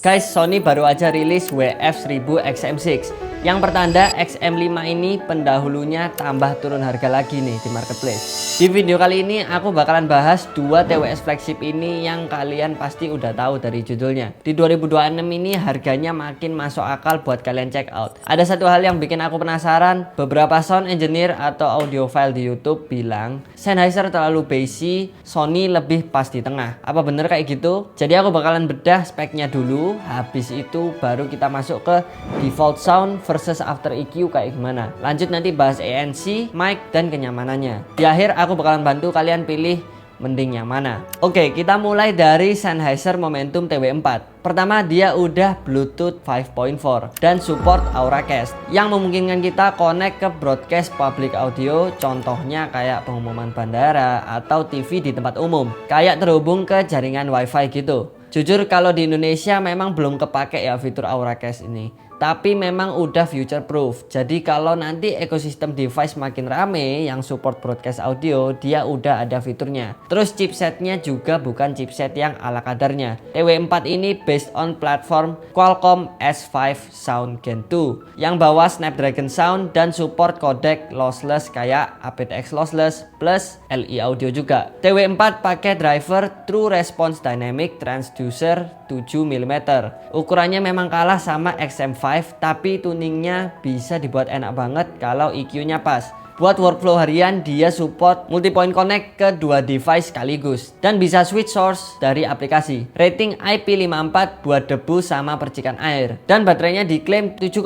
Guys, Sony baru aja rilis WF-1000 XM6 yang pertanda XM5 ini pendahulunya tambah turun harga lagi nih di marketplace. Di video kali ini aku bakalan bahas dua TWS flagship ini yang kalian pasti udah tahu dari judulnya. Di 2026 ini harganya makin masuk akal buat kalian check out. Ada satu hal yang bikin aku penasaran, beberapa sound engineer atau audiophile di YouTube bilang Sennheiser terlalu bassy, Sony lebih pas di tengah. Apa bener kayak gitu? Jadi aku bakalan bedah speknya dulu. Habis itu baru kita masuk ke default sound versus after EQ kayak gimana. Lanjut nanti bahas ANC, mic, dan kenyamanannya. Di akhir aku bakalan bantu kalian pilih mending yang mana. Oke, kita mulai dari Sennheiser Momentum TW4. Pertama, dia udah Bluetooth 5.4 dan support Auracast yang memungkinkan kita connect ke broadcast public audio, contohnya kayak pengumuman bandara atau TV di tempat umum, kayak terhubung ke jaringan wifi gitu. Jujur kalau di Indonesia memang belum kepake ya fitur Auracast ini, tapi memang udah future proof. Jadi kalau nanti ekosistem device makin rame yang support broadcast audio, dia udah ada fiturnya. Terus chipsetnya juga bukan chipset yang ala kadarnya. TW4 ini based on platform Qualcomm S5 Sound Gen 2 yang bawa Snapdragon Sound dan support codec lossless kayak aptX lossless plus LI audio juga. TW4 pakai driver True Response Dynamic Transducer 7 mm. Ukurannya memang kalah sama XM5, tapi tuningnya bisa dibuat enak banget kalau EQ-nya pas. Buat workflow harian, dia support multi-point connect ke dua device sekaligus dan bisa switch source dari aplikasi. Rating IP54 buat debu sama percikan air, dan baterainya diklaim 7,5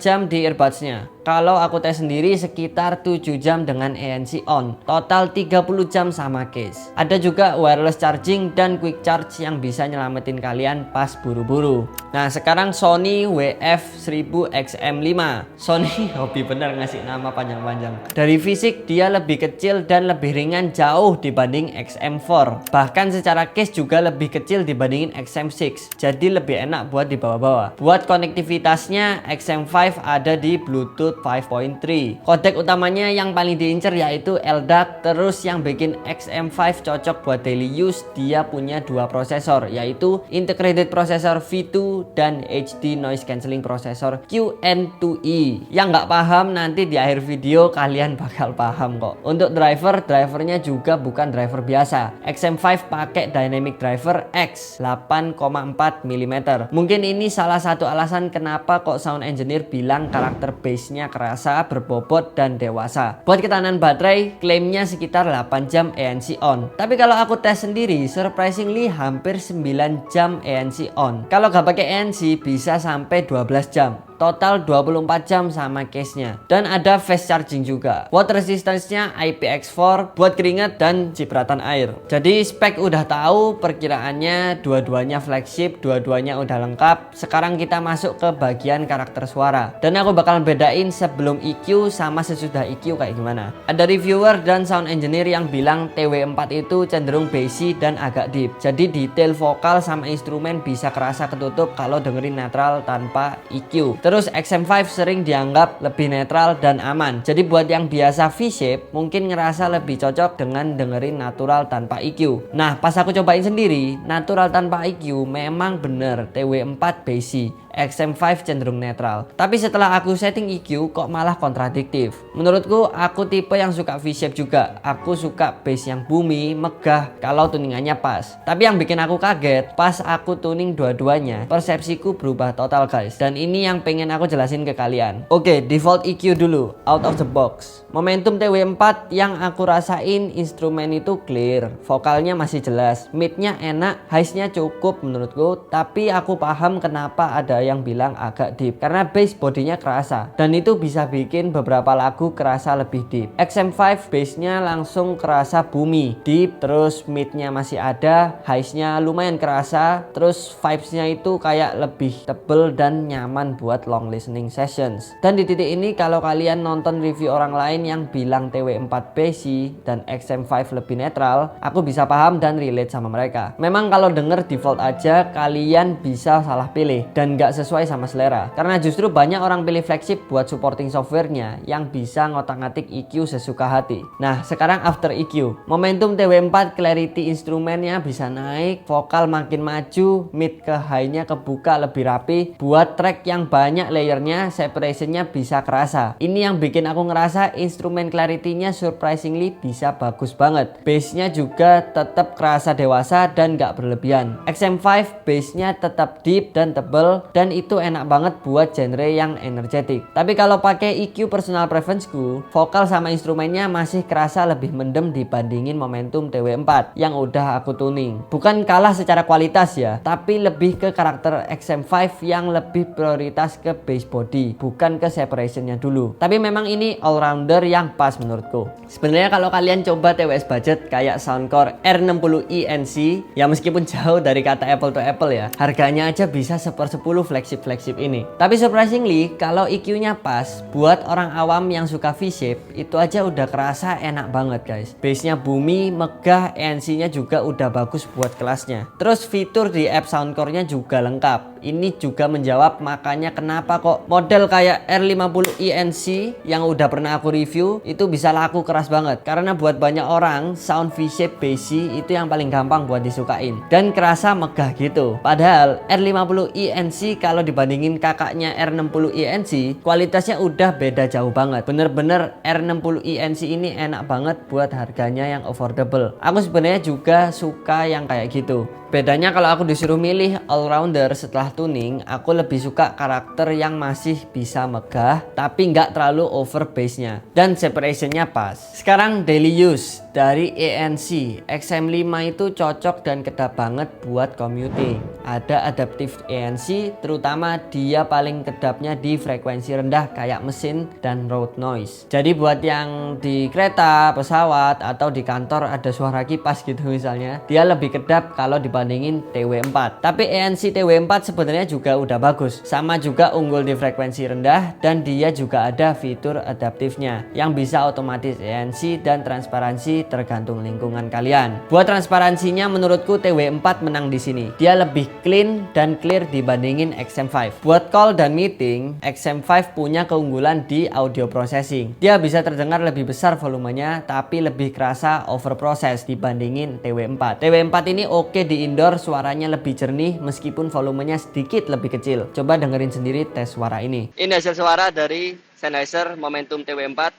jam di earbudsnya. Kalau aku tes sendiri sekitar 7 jam dengan ANC on, total 30 jam sama case. Ada juga wireless charging dan quick charge yang bisa nyelamatin kalian pas buru-buru. Nah, sekarang Sony WF-1000 XM5. Sony hobi bener ngasih nama panjang-panjang. Dari fisik dia lebih kecil dan lebih ringan jauh dibanding XM4. Bahkan secara case juga lebih kecil dibandingin XM6. Jadi lebih enak buat dibawa-bawa. Buat konektivitasnya XM5 ada di Bluetooth 5.3. Kodek utamanya yang paling diincer yaitu LDAC. Terus yang bikin XM5 cocok buat daily use, dia punya dua prosesor, yaitu Integrated Processor V2 dan HD Noise Cancelling Processor QN2E. Yang nggak paham nanti di akhir video kalian bakal paham kok. Untuk drivernya juga bukan driver biasa. XM5 pakai Dynamic Driver X 8,4 mm. Mungkin ini salah satu alasan kenapa kok sound engineer bilang karakter bassnya kerasa, berbobot, dan dewasa. Buat ketahanan baterai, klaimnya sekitar 8 jam ANC on. Tapi kalau aku tes sendiri, surprisingly hampir 9 jam ANC on. Kalau gak pakai ANC bisa sampai 12 jam. Total 24 jam sama case-nya. Dan ada fast charging juga. Water resistance-nya IPX4 buat keringat dan cipratan air. Jadi spek udah tahu, perkiraannya dua-duanya flagship, dua-duanya udah lengkap. Sekarang kita masuk ke bagian karakter suara. Dan aku bakal bedain sebelum EQ sama sesudah EQ kayak gimana. Ada reviewer dan sound engineer yang bilang TW4 itu cenderung bassy dan agak deep. Jadi detail vokal sama instrumen bisa kerasa ketutup kalau dengerin netral tanpa EQ. Terus XM5 sering dianggap lebih netral dan aman. Jadi buat yang biasa V-shape mungkin ngerasa lebih cocok dengan dengerin natural tanpa EQ. Nah, pas aku cobain sendiri, natural tanpa EQ memang bener TW4 bassy. XM5 cenderung netral. Tapi setelah aku setting EQ kok malah kontradiktif. Menurutku aku tipe yang suka V-shape juga. Aku suka bass yang boomy, megah kalau tuningannya pas. Tapi yang bikin aku kaget, pas aku tuning dua-duanya, persepsiku berubah total guys. Dan ini yang pengen aku jelasin ke kalian. Oke, default EQ dulu, out of the box. Momentum TW4 yang aku rasain instrumen itu clear, vokalnya masih jelas, midnya enak, highs-nya cukup menurutku. Tapi aku paham kenapa ada yang bilang agak deep karena bass bodinya kerasa dan itu bisa bikin beberapa lagu kerasa lebih deep. XM5 bassnya langsung kerasa boomy, deep, terus midnya masih ada, highs-nya lumayan kerasa, terus vibes-nya itu kayak lebih tebel dan nyaman buat buat long listening sessions. Dan di titik ini kalau kalian nonton review orang lain yang bilang TW4 bassy dan XM5 lebih netral, aku bisa paham dan relate sama mereka. Memang kalau denger default aja kalian bisa salah pilih dan nggak sesuai sama selera. Karena justru banyak orang pilih flagship buat supporting softwarenya yang bisa ngotak-ngatik EQ sesuka hati. Nah sekarang after EQ, momentum TW4 clarity instrumennya bisa naik, vokal makin maju, mid ke high-nya kebuka lebih rapi. Buat track yang banyak layernya, separationnya bisa kerasa. Ini yang bikin aku ngerasa instrumen clarity-nya surprisingly bisa bagus banget. Bass-nya juga tetap kerasa dewasa dan gak berlebihan. XM5 bass-nya tetap deep dan tebel, dan itu enak banget buat genre yang energetik. Tapi kalau pakai EQ personal preference-ku, vokal sama instrumennya masih kerasa lebih mendem dibandingin momentum TW4 yang udah aku tuning. Bukan kalah secara kualitas ya, tapi lebih ke karakter XM5 yang lebih prioritas ke bass body, bukan ke separationnya dulu. Tapi memang ini all-rounder yang pas menurutku. Sebenarnya kalau kalian coba TWS budget kayak Soundcore R60i NC, ya meskipun jauh dari kata apple to apple ya, harganya aja bisa 1/10 flagship ini. Tapi surprisingly kalau EQ-nya pas, buat orang awam yang suka V-shape, itu aja udah kerasa enak banget guys. Bassnya boomy, megah, ANC-nya juga udah bagus buat kelasnya. Terus fitur di app Soundcore-nya juga lengkap. Ini juga menjawab makanya kenapa kok model kayak R50i NC yang udah pernah aku review itu bisa laku keras banget. Karena buat banyak orang sound V-shape bassy itu yang paling gampang buat disukain dan kerasa megah gitu. Padahal R50i NC kalau dibandingin kakaknya R60i NC, kualitasnya udah beda jauh banget. Bener-bener R60i NC ini enak banget buat harganya yang affordable. Aku sebenarnya juga suka yang kayak gitu. Bedanya kalau aku disuruh milih all-rounder setelah tuning, aku lebih suka karakter yang masih bisa megah tapi nggak terlalu over bassnya dan separationnya pas. Sekarang daily use dari ANC XM5 itu cocok dan kedap banget buat commuting. Ada adaptive ANC, terutama dia paling kedapnya di frekuensi rendah kayak mesin dan road noise. Jadi buat yang di kereta, pesawat atau di kantor ada suara kipas gitu misalnya, dia lebih kedap kalau dibandingin TW4. Tapi ANC TW4 sebenarnya juga udah bagus, sama juga unggul di frekuensi rendah, dan dia juga ada fitur adaptifnya yang bisa otomatis ANC dan transparansi tergantung lingkungan kalian. Buat transparansinya menurutku TW4 menang di sini. Dia lebih clean dan clear dibandingin XM5. Buat call dan meeting, XM5 punya keunggulan di audio processing. Dia bisa terdengar lebih besar volumenya tapi lebih kerasa overprocess dibandingin TW4. TW4 ini oke di indoor, suaranya lebih jernih meskipun volumenya sedikit lebih kecil. Coba dengerin sendiri tes suara ini. Ini hasil suara dari Sennheiser Momentum TW4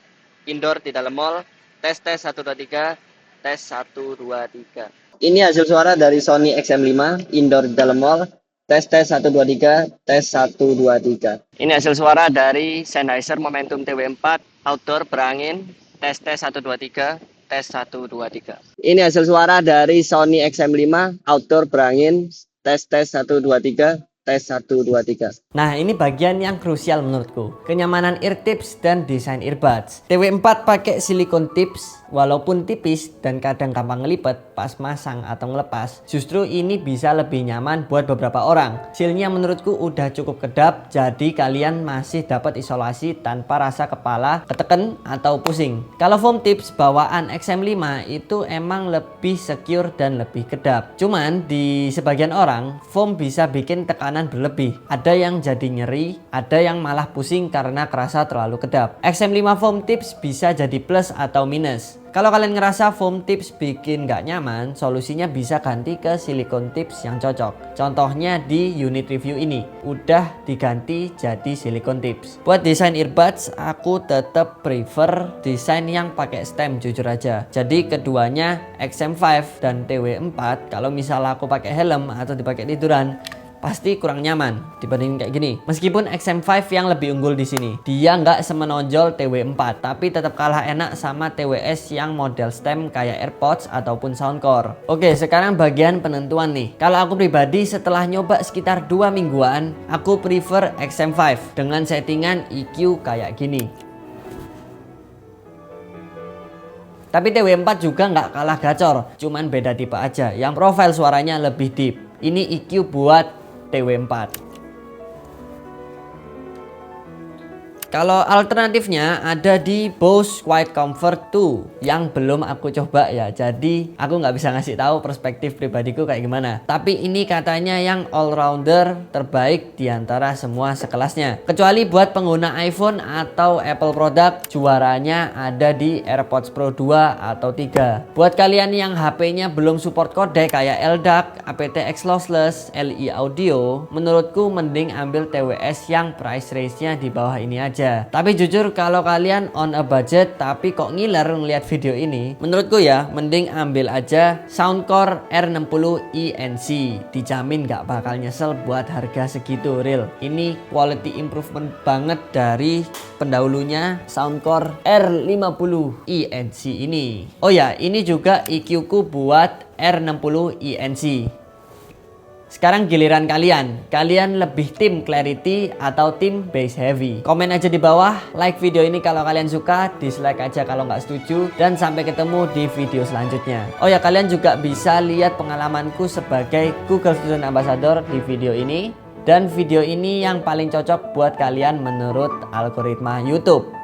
indoor di dalam mall. Tes 1 2 3, tes 1 2 3. Ini hasil suara dari Sony XM5 indoor di dalam mall. Tes 1 2 3, tes 1 2 3. Ini hasil suara dari Sennheiser Momentum TW4 outdoor berangin. Tes 1 2 3, tes 1 2 3. Ini hasil suara dari Sony XM5 outdoor berangin. Tes 1 2 3. Tes 1 2 3. Nah ini bagian yang krusial menurutku, kenyamanan ear tips dan desain earbuds. TW4 pakai silikon tips, walaupun tipis dan kadang gampang ngelipet pas masang atau ngelepas, justru ini bisa lebih nyaman buat beberapa orang. Sealnya menurutku udah cukup kedap, jadi kalian masih dapat isolasi tanpa rasa kepala keteken atau pusing. Kalau foam tips bawaan XM5 itu emang lebih secure dan lebih kedap. Cuman di sebagian orang foam bisa bikin tekanan berlebih. Ada yang jadi nyeri, ada yang malah pusing karena kerasa terlalu kedap. XM5 foam tips bisa jadi plus atau minus. Kalau kalian ngerasa foam tips bikin gak nyaman, solusinya bisa ganti ke silikon tips yang cocok. Contohnya di unit review ini, udah diganti jadi silikon tips. Buat desain earbuds, aku tetap prefer desain yang pakai stem jujur aja. Jadi keduanya XM5 dan TW4, kalau misal aku pakai helm atau dipakai tiduran, pasti kurang nyaman dibanding kayak gini. Meskipun XM5 yang lebih unggul di sini, dia nggak semenonjol TW4, tapi tetap kalah enak sama TWS yang model stem kayak AirPods ataupun Soundcore. Oke, sekarang bagian penentuan nih. Kalau aku pribadi setelah nyoba sekitar 2 mingguan, aku prefer XM5 dengan settingan EQ kayak gini. Tapi TW4 juga nggak kalah gacor, cuman beda tipe aja, yang profil suaranya lebih deep. Ini EQ buat TW4. Kalau alternatifnya ada di Bose Quiet Comfort 2 yang belum aku coba ya. Jadi aku nggak bisa ngasih tahu perspektif pribadiku kayak gimana. Tapi ini katanya yang all rounder terbaik di antara semua sekelasnya. Kecuali buat pengguna iPhone atau Apple produk, juaranya ada di AirPods Pro 2 atau 3. Buat kalian yang HP-nya belum support codec kayak LDAC, aptX lossless, LI audio, menurutku mending ambil TWS yang price range-nya di bawah ini aja. Tapi jujur kalau kalian on a budget tapi kok ngiler ngeliat video ini, menurutku ya mending ambil aja Soundcore R60 ENC. Dijamin gak bakal nyesel buat harga segitu real. Ini quality improvement banget dari pendahulunya Soundcore R50 ENC ini. Oh ya, ini juga EQ ku buat R60 ENC. Sekarang giliran kalian lebih tim clarity atau tim bass heavy? Komen aja di bawah, like video ini kalau kalian suka, dislike aja kalau nggak setuju, dan sampai ketemu di video selanjutnya. Oh ya, kalian juga bisa lihat pengalamanku sebagai Google Student Ambassador di video ini, dan video ini yang paling cocok buat kalian menurut algoritma YouTube.